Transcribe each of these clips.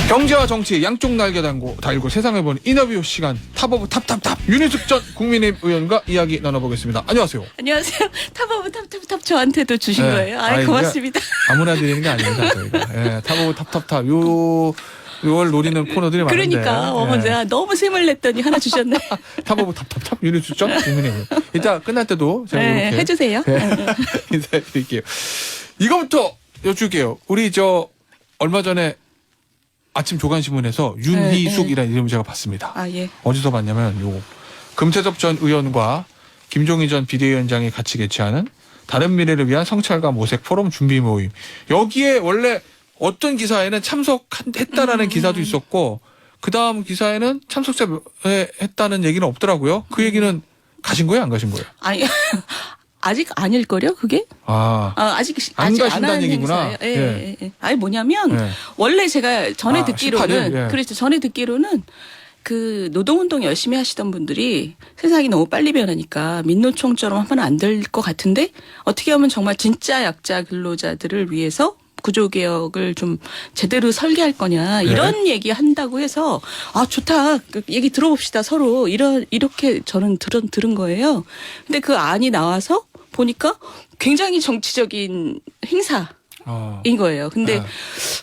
경제와 정치 양쪽 날개 달고 세상을 보는 인터뷰 시간 탑 오브 탑 윤희숙 전 국민의힘 의원과 이야기 나눠보겠습니다. 안녕하세요. 안녕하세요. 탑 오브 탑 저한테도 주신 네. 거예요. 아, 고맙습니다. 아무나 드리는 게 아닙니다. 저희가. 예, 탑 오브 탑 요걸 노리는 코너들이 많은데. 그러니까 내가 너무 셈을 냈더니 하나 주셨네. 탑 오브 탑 윤희숙 전 국민의힘. 이따 끝날 때도 제가 이렇게 해주세요. 인사드릴게요. 이거부터 여쭐게요. 우리 얼마 전에 아침 조간신문에서 윤희숙이라는 이름을 제가 봤습니다. 아, 예. 어디서 봤냐면 금태섭 전 의원과 김종인 전 비대위원장이 같이 개최하는 다른 미래를 위한 성찰과 모색 포럼 준비 모임. 여기에 원래 어떤 기사에는 참석했다라는 기사도 있었고 그 다음 기사에는 참석했다는 얘기는 없더라고요. 그 얘기는 가신 거예요? 안 가신 거예요? 아니, 아직 아닐걸요, 그게? 아직 안 안 가신다는 하는 얘기구나. 행사예요. 예. 아니, 뭐냐면, 원래 제가 전에 듣기로는, 18일? 예. 그렇죠. 전에 듣기로는 그 노동운동 열심히 하시던 분들이 세상이 너무 빨리 변하니까 민노총처럼 하면 안 될 것 같은데 어떻게 하면 정말 진짜 약자 근로자들을 위해서 구조개혁을 좀 제대로 설계할 거냐 이런 얘기 한다고 해서 아 좋다 얘기 들어봅시다 서로 이렇게 저는 들은 거예요. 근데 그 안이 나와서 보니까 굉장히 정치적인 행사인 거예요. 근데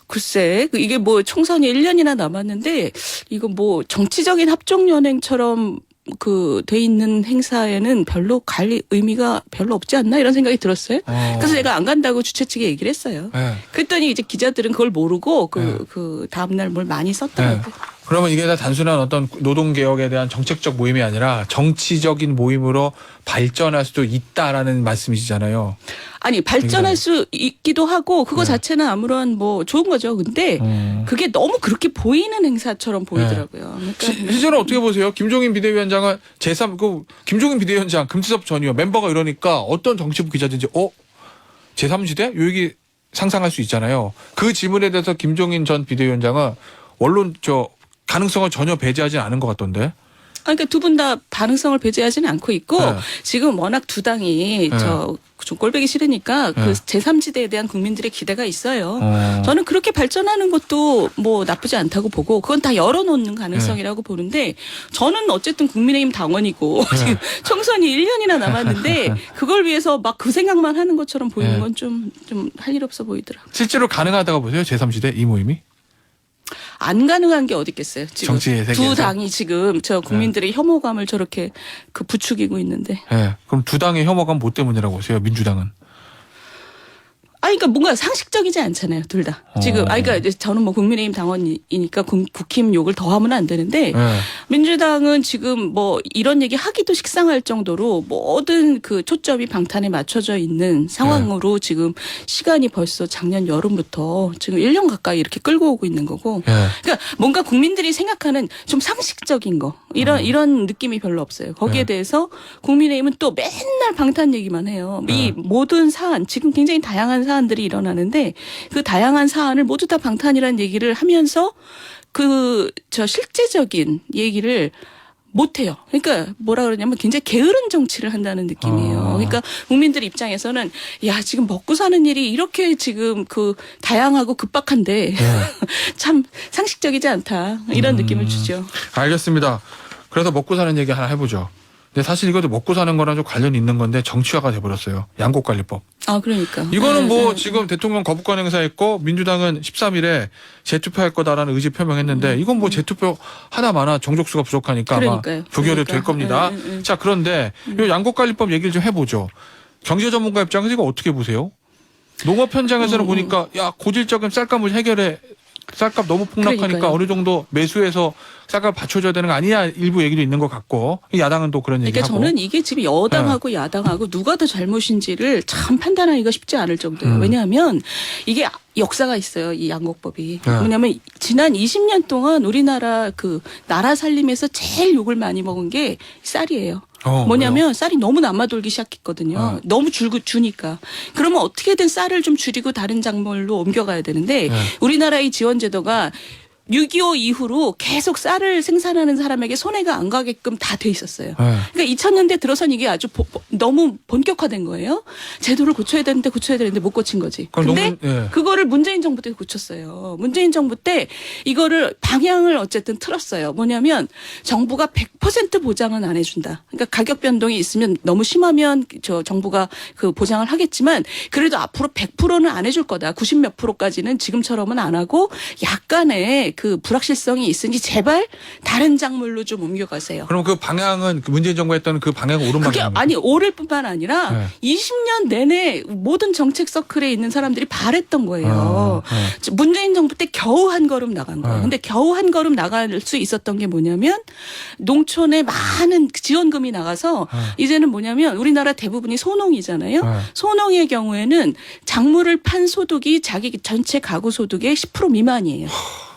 글쎄 이게 뭐 총선이 1년이나 남았는데 이거 뭐 정치적인 합종연행처럼 돼 있는 행사에는 별로 갈 의미가 별로 없지 않나 이런 생각이 들었어요. 그래서 제가 안 간다고 주최 측에 얘기를 했어요. 그랬더니 이제 기자들은 그걸 모르고 그 다음날 뭘 많이 썼더라고요. 그러면 이게 다 단순한 어떤 노동개혁에 대한 정책적 모임이 아니라 정치적인 모임으로 발전할 수도 있다라는 말씀이시잖아요. 아니 발전할 수 있기도 하고 그거 자체는 아무런 뭐 좋은 거죠. 근데 그게 너무 그렇게 보이는 행사처럼 보이더라고요. 그러니까 실제로 어떻게 보세요? 김종인 비대위원장은 김종인 비대위원장 금태섭 전 의원 멤버가 이러니까 어떤 정치부 기자든지 제3지대? 요 얘기 상상할 수 있잖아요. 그 질문에 대해서 김종인 전 비대위원장은 원론 가능성을 전혀 배제하지 않은 것 같던데. 그러니까 두 분 다 가능성을 배제하지는 않고 있고 지금 워낙 두 당이 좀 꼴보기 싫으니까 그 제3지대에 대한 국민들의 기대가 있어요. 저는 그렇게 발전하는 것도 뭐 나쁘지 않다고 보고 그건 다 열어놓는 가능성이라고 보는데 저는 어쨌든 국민의힘 당원이고 지금 총선이 1년이나 남았는데 그걸 위해서 막 그 생각만 하는 것처럼 보이는 건 좀 할 일 없어 보이더라고요. 실제로 가능하다고 보세요? 제3지대 이 모임이? 안 가능한 게 어디 있겠어요. 지금 정치의 세계에서. 두 당이 지금 국민들의 혐오감을 저렇게 부추기고 있는데. 그럼 두 당의 혐오감 뭐 때문이라고 보세요? 민주당은? 그러니까 뭔가 상식적이지 않잖아요, 둘 다. 지금, 그러니까 저는 뭐 국민의힘 당원이니까 국힘 욕을 더 하면 안 되는데, 민주당은 지금 뭐 이런 얘기 하기도 식상할 정도로 모든 그 초점이 방탄에 맞춰져 있는 상황으로 지금 시간이 벌써 작년 여름부터 지금 1년 가까이 이렇게 끌고 오고 있는 거고, 그러니까 뭔가 국민들이 생각하는 좀 상식적인 거, 이런 느낌이 별로 없어요. 거기에 대해서 국민의힘은 또 맨날 방탄 얘기만 해요. 이 모든 사안, 지금 굉장히 다양한 사안들이 일어나는데 그 다양한 사안을 모두 다 방탄이라는 얘기를 하면서 실제적인 얘기를 못해요. 그러니까 뭐라 그러냐면 굉장히 게으른 정치를 한다는 느낌이에요. 그러니까 국민들 입장에서는 야 지금 먹고 사는 일이 이렇게 지금 다양하고 급박한데 참 상식적이지 않다 이런 느낌을 주죠. 알겠습니다. 그래서 먹고 사는 얘기 하나 해보죠. 근데 사실 이것도 먹고 사는 거랑 좀 관련이 있는 건데 정치화가 돼버렸어요. 양곡관리법. 그러니까. 이거는 지금 대통령 거부권 행사했고 민주당은 13일에 재투표할 거다라는 의지 표명했는데 이건 뭐 재투표 하나마나 정족수가 부족하니까 아마 부결이 될 겁니다. 자, 그런데 이 양곡관리법 얘기를 좀 해보죠. 경제 전문가 입장에서 이거 어떻게 보세요? 농업 현장에서는 보니까 고질적인 쌀값을 해결해. 쌀값 너무 폭락하니까 그러니까요. 어느 정도 매수해서 쌀값 받쳐줘야 되는 거 아니냐 일부 얘기도 있는 것 같고 야당은 또 그런 얘기하고. 그러니까 저는 이게 지금 여당하고 야당하고 누가 더 잘못인지를 참 판단하기가 쉽지 않을 정도예요. 왜냐하면 이게 역사가 있어요. 이 양곡법이. 왜냐하면 지난 20년 동안 우리나라 나라 살림에서 제일 욕을 많이 먹은 게 쌀이에요. 뭐냐면 쌀이 너무 남아돌기 시작했거든요. 너무 주니까. 그러면 어떻게든 쌀을 좀 줄이고 다른 작물로 옮겨가야 되는데 우리나라의 지원 제도가 6.25 이후로 계속 쌀을 생산하는 사람에게 손해가 안 가게끔 다 돼 있었어요. 그러니까 2000년대 들어선 이게 아주 너무 본격화된 거예요. 제도를 고쳐야 되는데 못 고친 거지. 근데 그거를 문재인 정부 때 고쳤어요. 문재인 정부 때 이거를 방향을 어쨌든 틀었어요. 뭐냐면 정부가 100% 보장은 안 해준다. 그러니까 가격 변동이 있으면 너무 심하면 정부가 그 보장을 하겠지만 그래도 앞으로 100%는 안 해줄 거다. 90 몇 프로까지는 지금처럼은 안 하고 약간의 그 불확실성이 있으니 제발 다른 작물로 좀 옮겨가세요. 그럼 그 방향은 문재인 정부가 했던 그 방향은 옳은 방향입니까? 아니 옳을 뿐만 아니라 20년 내내 모든 정책 서클에 있는 사람들이 바랬던 거예요. 문재인 정부 때 겨우 한 걸음 나간 거예요. 근데 겨우 한 걸음 나갈 수 있었던 게 뭐냐면 농촌에 많은 지원금이 나가서 이제는 뭐냐면 우리나라 대부분이 소농이잖아요. 소농의 경우에는 작물을 판 소득이 자기 전체 가구 소득의 10% 미만이에요.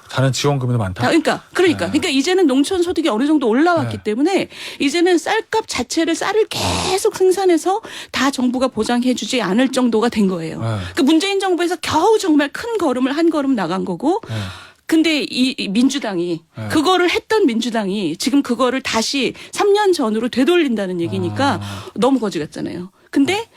다른 지원금이 많다. 그러니까 이제는 농촌 소득이 어느 정도 올라왔기 때문에 이제는 쌀값 자체를 쌀을 계속 생산해서 다 정부가 보장해주지 않을 정도가 된 거예요. 그러니까 문재인 정부에서 겨우 정말 큰 걸음을 한 걸음 나간 거고. 근데 이 민주당이 그거를 했던 민주당이 지금 그거를 다시 3년 전으로 되돌린다는 얘기니까 너무 거지 같잖아요. 근데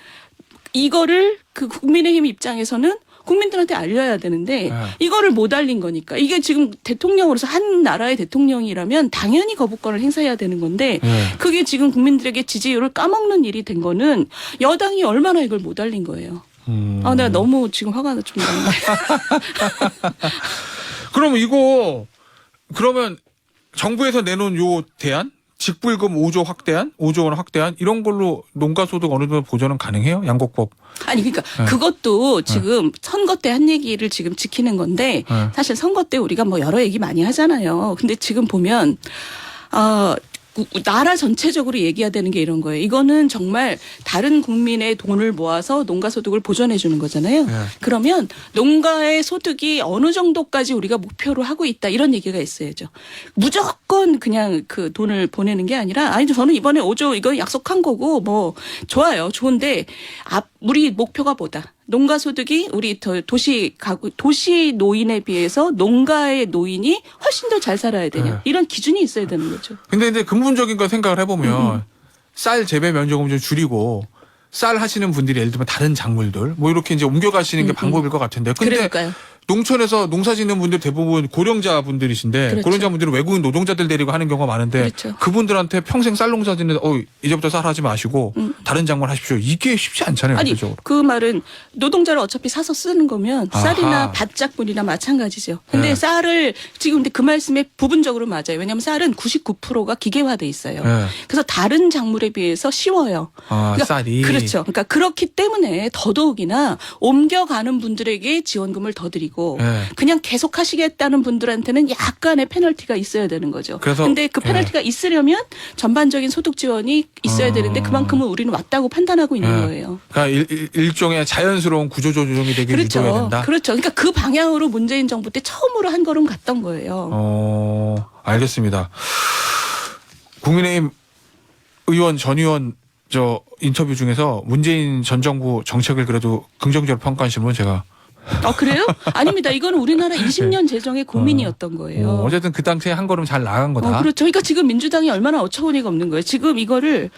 이거를 그 국민의힘 입장에서는 국민들한테 알려야 되는데 이거를 못 알린 거니까 이게 지금 대통령으로서 한 나라의 대통령이라면 당연히 거부권을 행사해야 되는 건데 그게 지금 국민들에게 지지율을 까먹는 일이 된 거는 여당이 얼마나 이걸 못 알린 거예요. 내가 너무 지금 화가 좀 나는데. 그러면 정부에서 내놓은 요 대안? 직불금 5조 원 확대한 이런 걸로 농가 소득 어느 정도 보전은 가능해요? 양곡법. 아니 그러니까 그것도 지금 선거 때 한 얘기를 지금 지키는 건데 사실 선거 때 우리가 뭐 여러 얘기 많이 하잖아요. 근데 지금 보면 나라 전체적으로 얘기해야 되는 게 이런 거예요. 이거는 정말 다른 국민의 돈을 모아서 농가 소득을 보전해 주는 거잖아요. 그러면 농가의 소득이 어느 정도까지 우리가 목표로 하고 있다 이런 얘기가 있어야죠. 무조건 그냥 그 돈을 보내는 게 아니라 아니 저는 이번에 5조 이거 약속한 거고 뭐 좋아요. 좋은데 우리 목표가 뭐다. 농가 소득이 우리 도시 노인에 비해서 농가의 노인이 훨씬 더 잘 살아야 되냐. 이런 기준이 있어야 되는 거죠. 근데 이제 근본적인 거 생각을 해보면 쌀 재배 면적을 좀 줄이고 쌀 하시는 분들이 예를 들면 다른 작물들 뭐 이렇게 이제 옮겨가시는 게 방법일 것 같은데. 근데 그러니까요. 농촌에서 농사 짓는 분들 대부분 고령자 분들이신데 그렇죠. 고령자 분들은 외국인 노동자들 데리고 하는 경우가 많은데 그렇죠. 그분들한테 평생 쌀 농사 짓는 이제부터 쌀 하지 마시고 다른 작물 하십시오. 이게 쉽지 않잖아요. 아니 기본적으로. 그 말은 노동자를 어차피 사서 쓰는 거면 쌀이나 밭작물이나 마찬가지죠. 근데 쌀을 지금 근데 그 말씀에 부분적으로 맞아요. 왜냐하면 쌀은 99%가 기계화돼 있어요. 그래서 다른 작물에 비해서 쉬워요. 그러니까 쌀이. 그렇죠. 그러니까 그렇기 때문에 더더욱이나 옮겨가는 분들에게 지원금을 더 드리고 그냥 계속 하시겠다는 분들한테는 약간의 페널티가 있어야 되는 거죠. 그런데 그 페널티가 있으려면 전반적인 소득 지원이 있어야 되는데 그만큼은 우리는 왔다고 판단하고 있는 거예요. 그러니까 일종의 자연스러운 구조 조정이 되길 유도해야 된다. 그렇죠. 그러니까 그 방향으로 문재인 정부 때 처음으로 한 걸음 갔던 거예요. 알겠습니다. 국민의힘 의원 전 의원 인터뷰 중에서 문재인 전 정부 정책을 그래도 긍정적으로 평가하시는 분 제가 그래요? 아닙니다. 이건 우리나라 20년 재정의 고민이었던 거예요. 어쨌든 그 당시에 한 걸음 잘 나간 거다. 그렇죠. 그러니까 지금 민주당이 얼마나 어처구니가 없는 거예요. 지금 이거를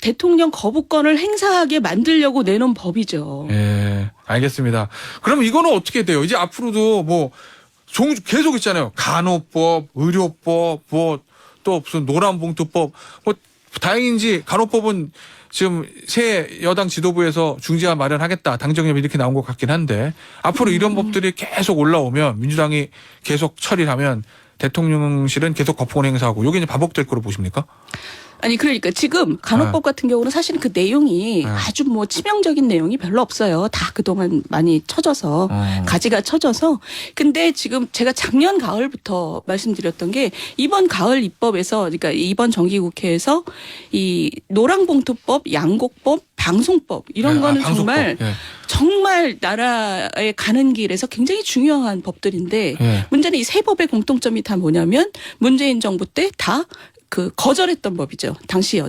대통령 거부권을 행사하게 만들려고 내놓은 법이죠. 예, 알겠습니다. 그럼 이거는 어떻게 돼요? 이제 앞으로도 뭐 계속 있잖아요. 간호법, 의료법, 뭐 또 무슨 노란봉투법. 뭐 다행인지 간호법은 지금 새 여당 지도부에서 중재안 마련하겠다. 당정협의 이렇게 나온 것 같긴 한데 앞으로 이런 법들이 계속 올라오면 민주당이 계속 처리하면 대통령실은 계속 거부권 행사하고 이게 이제 반복될 거로 보십니까? 아니 그러니까 지금 간호법 같은 경우는 사실은 그 내용이 아주 뭐 치명적인 내용이 별로 없어요. 다 그동안 많이 쳐져서 가지가 쳐져서. 근데 지금 제가 작년 가을부터 말씀드렸던 게 이번 가을 입법에서 그러니까 이번 정기국회에서 이 노랑봉투법, 양곡법, 방송법 이런 거는 방송법. 정말 나라에 가는 길에서 굉장히 중요한 법들인데 문제는 이 세 법의 공통점이 다 뭐냐면 문재인 정부 때 다 거절했던 법이죠. 당시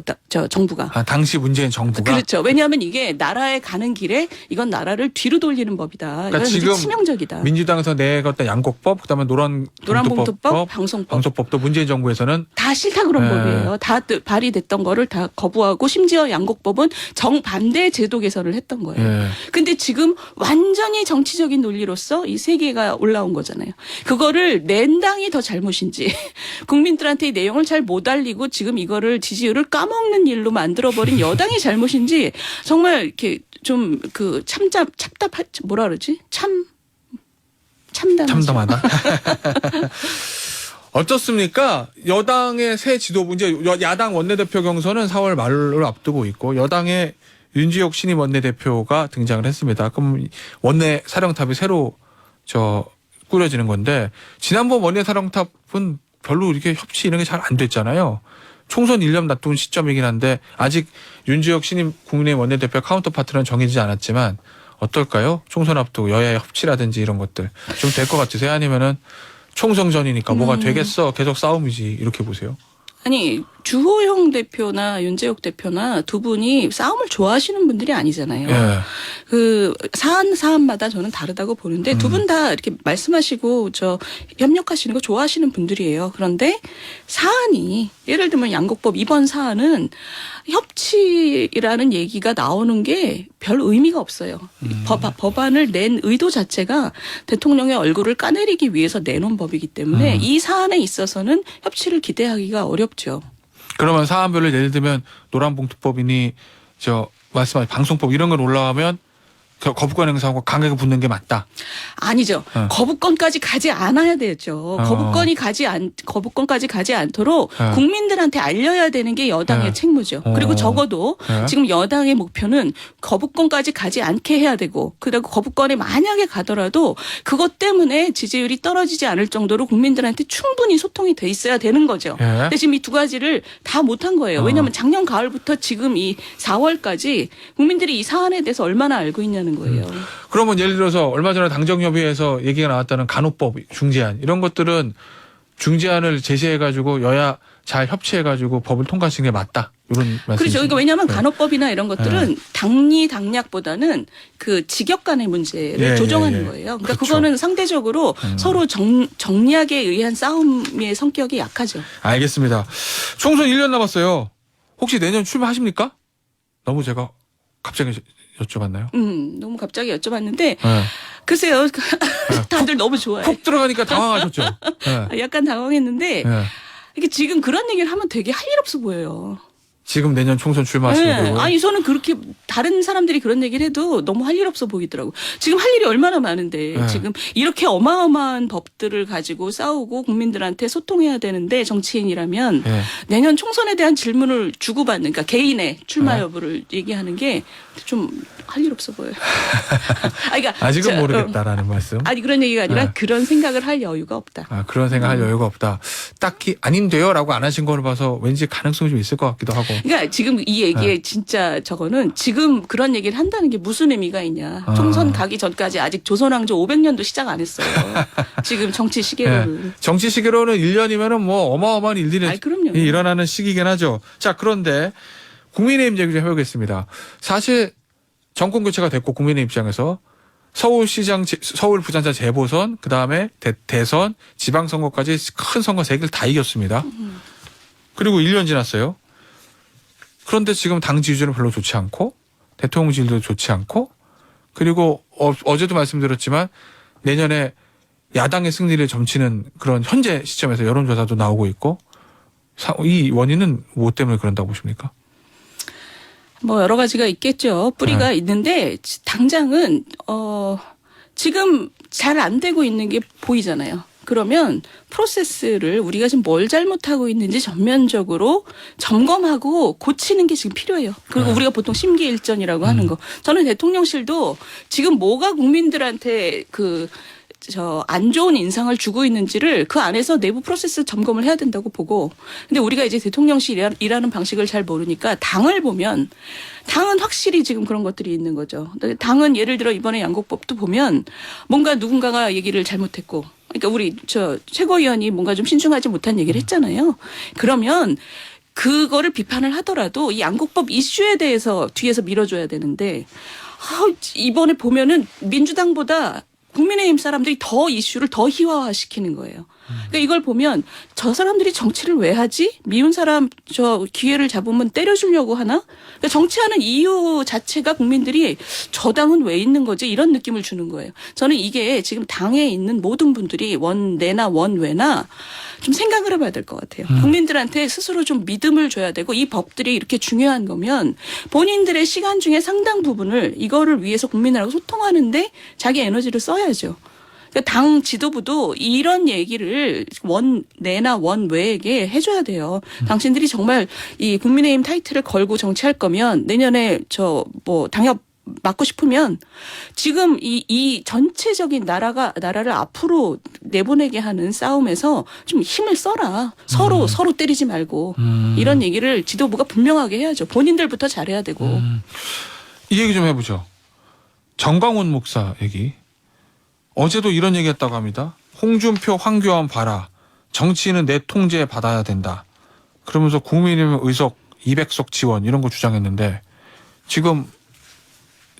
정부가. 당시 문재인 정부가. 그렇죠. 왜냐하면 이게 나라에 가는 길에 이건 나라를 뒤로 돌리는 법이다. 그러니까 지금 치명적이다. 민주당에서 내었던 양곡법, 그다음에 노란봉투법, 방송법도 문재인 정부에서는 다 싫다 그런 법이에요. 다 발의됐던 거를 다 거부하고 심지어 양곡법은 정반대 제도 개선을 했던 거예요. 근데 지금 완전히 정치적인 논리로서 이 세 개가 올라온 거잖아요. 그거를 낸 당이 더 잘못인지 국민들한테 이 내용을 잘 못 알리고 지금 이거를 지지율을 까먹는 일로 만들어버린 여당이 잘못인지 정말 이렇게 좀 참답할 뭐라 그러지? 참담하다. 어떻습니까? 여당의 새 지도부, 이제 야당 원내대표 경선은 4월 말을 앞두고 있고 여당의 윤지옥 신임 원내대표가 등장을 했습니다. 그럼 원내 사령탑이 새로 꾸려지는 건데 지난번 원내 사령탑은 별로 이렇게 협치 이런 게 잘 안 됐잖아요. 총선 1년 놔둔 시점이긴 한데 아직 윤지옥 신임 국민의힘 원내대표 카운터파트는 정해지지 않았지만 어떨까요? 총선 앞두고 여야의 협치라든지 이런 것들 좀 될 것 같으세요? 아니면은 총선 전이니까 뭐가 되겠어? 계속 싸움이지 이렇게 보세요? 아니 주호영 대표나 윤재옥 대표나 두 분이 싸움을 좋아하시는 분들이 아니잖아요. 예. 그 사안마다 저는 다르다고 보는데 두 분 다 이렇게 말씀하시고 협력하시는 거 좋아하시는 분들이에요. 그런데 사안이 예를 들면 양곡법 이번 사안은 협치라는 얘기가 나오는 게 별 의미가 없어요. 법안을 낸 의도 자체가 대통령의 얼굴을 까내리기 위해서 내놓은 법이기 때문에 이 사안에 있어서는 협치를 기대하기가 어렵죠. 그러면 사안별로 예를 들면 노란봉투법이니 말씀하신 방송법 이런 걸 올라가면 거부권 행사하고 강하게 붙는 게 맞다. 아니죠. 거부권까지 가지 않아야 되죠. 거부권까지 가지 않도록 국민들한테 알려야 되는 게 여당의 책무죠. 그리고 적어도 지금 여당의 목표는 거부권까지 가지 않게 해야 되고, 그리고 거부권에 만약에 가더라도 그것 때문에 지지율이 떨어지지 않을 정도로 국민들한테 충분히 소통이 돼 있어야 되는 거죠. 근데 지금 이 두 가지를 다 못한 거예요. 왜냐하면 작년 가을부터 지금 이 4월까지 국민들이 이 사안에 대해서 얼마나 알고 있냐는 거예요. 그러면 예를 들어서 얼마 전에 당정협의회에서 얘기가 나왔다는 간호법 중재안 이런 것들은 중재안을 제시해가지고 여야 잘 협치해가지고 법을 통과시키는 게 맞다. 이런 말씀이시죠? 그렇죠. 그러니까 왜냐하면 간호법이나 이런 것들은 당리당략보다는 그 직역 간의 문제를 조정하는 거예요. 그러니까 그렇죠. 그거는 상대적으로 서로 정략에 의한 싸움의 성격이 약하죠. 알겠습니다. 총선 1년 남았어요. 혹시 내년 출마하십니까? 너무 제가 갑자기 여쭤봤나요? 너무 갑자기 여쭤봤는데 글쎄요. 다들 너무 좋아해. 훅 들어가니까 당황하셨죠? 약간 당황했는데 이게 지금 그런 얘기를 하면 되게 할 일 없어 보여요. 지금 내년 총선 출마하시는 거고. 아니 저는 그렇게 다른 사람들이 그런 얘기를 해도 너무 할 일 없어 보이더라고. 지금 할 일이 얼마나 많은데 지금 이렇게 어마어마한 법들을 가지고 싸우고 국민들한테 소통해야 되는데 정치인이라면 내년 총선에 대한 질문을 주고받는, 그러니까 개인의 출마 여부를 얘기하는 게 좀 할 일 없어 보여요. 그러니까 아직은 모르겠다라는 말씀. 아니 그런 얘기가 아니라 그런 생각을 할 여유가 없다. 그런 생각할 여유가 없다. 딱히 아닌데요라고 안 하신 거를 봐서 왠지 가능성이 좀 있을 것 같기도 하고. 그러니까 지금 이 얘기에 진짜 저거는 지금 그런 얘기를 한다는 게 무슨 의미가 있냐. 총선 가기 전까지 아직 조선왕조 500년도 시작 안 했어요. 지금 정치 시계로는. 정치 시계로는 1년이면은 뭐 어마어마한 일들이 일어나는 시기긴 하죠. 자, 그런데 국민의힘 얘기 좀 해보겠습니다. 사실 정권 교체가 됐고 국민의 입장에서 서울시장, 서울부산자 재보선, 그 다음에 대선, 지방선거까지 큰 선거 3개를 다 이겼습니다. 그리고 1년 지났어요. 그런데 지금 당 지지율은 별로 좋지 않고 대통령 지지율도 좋지 않고, 그리고 어제도 말씀드렸지만 내년에 야당의 승리를 점치는 그런 현재 시점에서 여론조사도 나오고 있고, 이 원인은 무엇 때문에 그런다고 보십니까? 뭐 여러 가지가 있겠죠. 뿌리가 있는데 당장은 지금 잘 안 되고 있는 게 보이잖아요. 그러면 프로세스를 우리가 지금 뭘 잘못하고 있는지 전면적으로 점검하고 고치는 게 지금 필요해요. 그리고 우리가 보통 심기일전이라고 하는 거. 저는 대통령실도 지금 뭐가 국민들한테 안 좋은 인상을 주고 있는지를 그 안에서 내부 프로세스 점검을 해야 된다고 보고, 근데 우리가 이제 대통령실 일하는 방식을 잘 모르니까 당을 보면 당은 확실히 지금 그런 것들이 있는 거죠. 당은 예를 들어 이번에 양곡법도 보면 뭔가 누군가가 얘기를 잘못했고 그러니까 우리 최고위원이 뭔가 좀 신중하지 못한 얘기를 했잖아요. 그러면 그거를 비판을 하더라도 이 양곡법 이슈에 대해서 뒤에서 밀어줘야 되는데 이번에 보면은 민주당보다 국민의힘 사람들이 더 이슈를 더 희화화시키는 거예요. 그러니까 이걸 보면 저 사람들이 정치를 왜 하지? 미운 사람 기회를 잡으면 때려주려고 하나? 그러니까 정치하는 이유 자체가 국민들이 저 당은 왜 있는 거지? 이런 느낌을 주는 거예요. 저는 이게 지금 당에 있는 모든 분들이 원내나 원외나 좀 생각을 해봐야 될 것 같아요. 국민들한테 스스로 좀 믿음을 줘야 되고 이 법들이 이렇게 중요한 거면 본인들의 시간 중에 상당 부분을 이거를 위해서 국민들하고 소통하는데 자기 에너지를 써야죠. 그러니까 당 지도부도 이런 얘기를 원내나 원외에게 해줘야 돼요. 당신들이 정말 이 국민의힘 타이틀을 걸고 정치할 거면 내년에 당협 맡고 싶으면 지금 이 전체적인 나라를 앞으로 내보내게 하는 싸움에서 좀 힘을 써라. 서로 때리지 말고 이런 얘기를 지도부가 분명하게 해야죠. 본인들부터 잘해야 되고. 이 얘기 좀 해보죠. 정광훈 목사 얘기. 어제도 이런 얘기했다고 합니다. 홍준표, 황교안 봐라. 정치인은 내 통제 받아야 된다. 그러면서 국민의힘 의석 200석 지원 이런 거 주장했는데 지금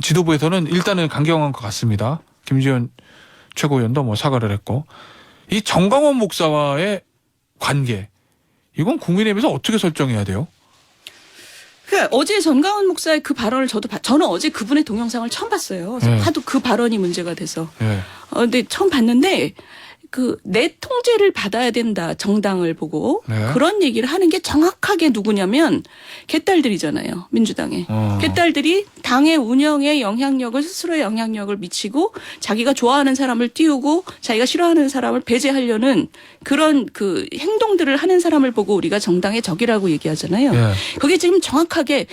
지도부에서는 일단은 강경한 것 같습니다. 김지현 최고위원도 사과를 했고 이 정광훈 목사와의 관계 이건 국민의힘에서 어떻게 설정해야 돼요? 그러니까 어제 정광훈 목사의 그 발언을 저는 어제 그분의 동영상을 처음 봤어요. 하도 그 발언이 문제가 돼서. 근데 처음 봤는데 내 통제를 받아야 된다. 정당을 보고. 그런 얘기를 하는 게 정확하게 누구냐면 개딸들이잖아요. 민주당에. 개딸들이 당의 운영에 스스로의 영향력을 미치고 자기가 좋아하는 사람을 띄우고 자기가 싫어하는 사람을 배제하려는 그런 행동들을 하는 사람을 보고 우리가 정당의 적이라고 얘기하잖아요. 그게 지금 정확하게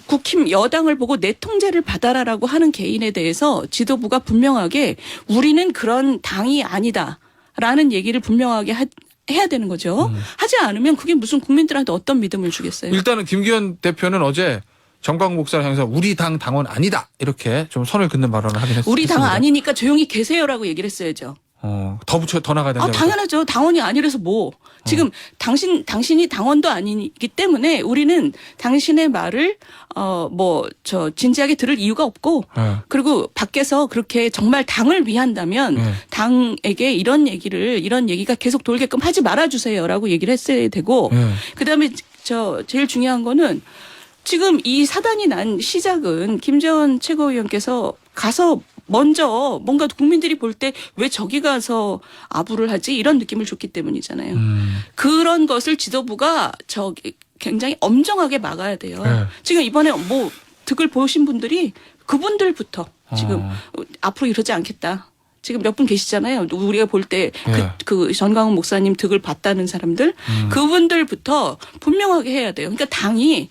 국힘 여당을 보고 내 통제를 받아라라고 하는 개인에 대해서 지도부가 분명하게 우리는 그런 당이 아니다. 라는 얘기를 분명하게 해야 되는 거죠. 하지 않으면 그게 무슨 국민들한테 어떤 믿음을 주겠어요. 일단은 김기현 대표는 어제 정광훈 목사를 향해서 우리 당 당원 아니다. 이렇게 좀 선을 긋는 발언을 하긴 했습니다. 우리 당 아니니까 조용히 계세요라고 얘기를 했어야죠. 더 나가야 된다고. 당연하죠. 당원이 아니라서 지금 당신이 당원도 아니기 때문에 우리는 당신의 말을 진지하게 들을 이유가 없고 그리고 밖에서 그렇게 정말 당을 위한다면 당에게 이런 얘기가 계속 돌게끔 하지 말아주세요라고 얘기를 했어야 되고 그다음에 제일 중요한 거는 지금 이 사단이 난 시작은 김재원 최고위원께서 가서 먼저 뭔가 국민들이 볼 때 왜 저기 가서 아부를 하지 이런 느낌을 줬기 때문이잖아요. 그런 것을 지도부가 굉장히 엄정하게 막아야 돼요. 지금 이번에 득을 보신 분들이 그분들부터 지금 앞으로 이러지 않겠다. 지금 몇 분 계시잖아요. 우리가 볼 때 전광훈 목사님 득을 봤다는 사람들 그분들부터 분명하게 해야 돼요. 그러니까 당이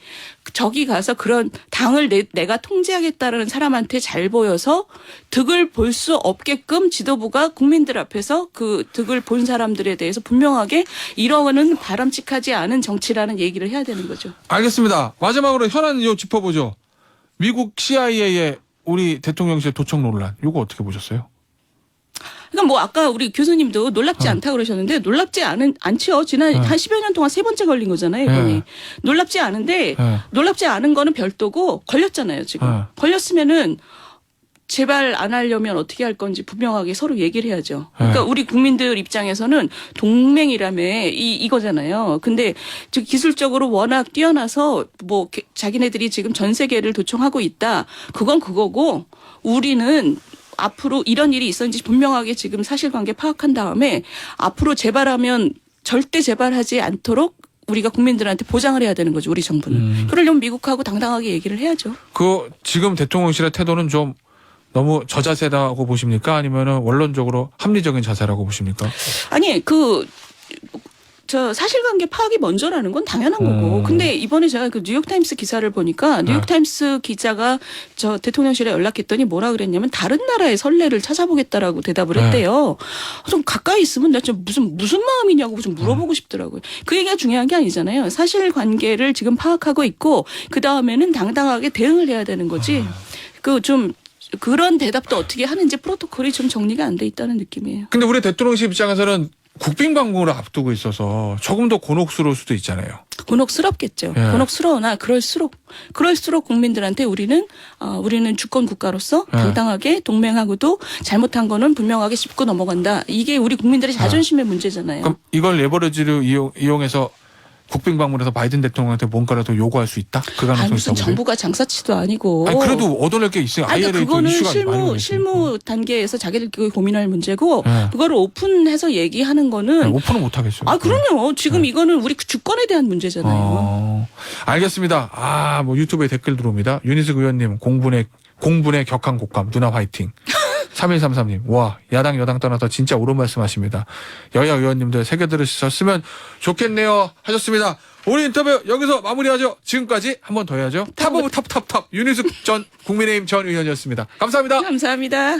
저기 가서 그런 당을 내가 통제하겠다라는 사람한테 잘 보여서 득을 볼 수 없게끔 지도부가 국민들 앞에서 그 득을 본 사람들에 대해서 분명하게 이러는 바람직하지 않은 정치라는 얘기를 해야 되는 거죠. 알겠습니다. 마지막으로 현안 짚어보죠. 미국 CIA의 우리 대통령실 도청 논란 이거 어떻게 보셨어요? 그러니까 아까 우리 교수님도 놀랍지 않다고 그러셨는데 놀랍지 않죠. 지난 한 10여 년 동안 3번째 걸린 거잖아요, 이번에. 놀랍지 않은데 놀랍지 않은 거는 별도고 걸렸잖아요, 지금. 걸렸으면은 제발 안 하려면 어떻게 할 건지 분명하게 서로 얘기를 해야죠. 그러니까 우리 국민들 입장에서는 동맹이라며 이거잖아요. 근데 기술적으로 워낙 뛰어나서 자기네들이 지금 전 세계를 도청하고 있다. 그건 그거고 우리는 앞으로 이런 일이 있었는지 분명하게 지금 사실관계 파악한 다음에 앞으로 재발하면 절대 재발하지 않도록 우리가 국민들한테 보장을 해야 되는 거죠. 우리 정부는. 그러려면 미국하고 당당하게 얘기를 해야죠. 지금 대통령실의 태도는 좀 너무 저자세라고 보십니까? 아니면은 원론적으로 합리적인 자세라고 보십니까? 아니 사실관계 파악이 먼저라는 건 당연한 거고. 근데 이번에 제가 뉴욕타임스 기사를 보니까 뉴욕타임스 기자가 대통령실에 연락했더니 뭐라 그랬냐면 다른 나라의 선례를 찾아보겠다라고 대답을 했대요. 좀 가까이 있으면 나 좀 무슨 마음이냐고 좀 물어보고 싶더라고요. 그 얘기가 중요한 게 아니잖아요. 사실관계를 지금 파악하고 있고 그 다음에는 당당하게 대응을 해야 되는 거지. 그런 대답도 어떻게 하는지 프로토콜이 좀 정리가 안 돼 있다는 느낌이에요. 근데 우리 대통령실 입장에서는 국빈방문을 앞두고 있어서 조금 더 곤혹스러울 수도 있잖아요. 곤혹스럽겠죠. 예. 곤혹스러우나 그럴수록 국민들한테 우리는 주권 국가로서 예. 당당하게 동맹하고도 잘못한 거는 분명하게 짚고 넘어간다. 이게 우리 국민들의 자존심의 문제잖아요. 그럼 이걸 레버리지로 이용해서 국빈방문해서 바이든 대통령한테 뭔가라도 요구할 수 있다? 그 가능성이 무슨 있다고 정부가 장사치도 아니고. 아니, 그래도 얻어낼 게 있어요. 그러니까 IRA 그거는 이슈가 많이 실무 단계에서 자기들끼리 고민할 문제고 네. 그거를 오픈해서 얘기하는 거는 오픈은 못 하겠어요. 그럼요. 지금 이거는 우리 주권에 대한 문제잖아요. 알겠습니다. 뭐 유튜브에 댓글 들어옵니다. 유니스 의원님 공분의 격한 곡감 누나 화이팅. 3133님 와 야당 여당 떠나서 진짜 옳은 말씀하십니다. 여야 의원님들 새겨 들으셨으면 좋겠네요 하셨습니다. 오늘 인터뷰 여기서 마무리하죠. 지금까지 한 번 더 해야죠. 탑 오브 탑 유니스 전 국민의힘 전 의원이었습니다. 감사합니다. 감사합니다.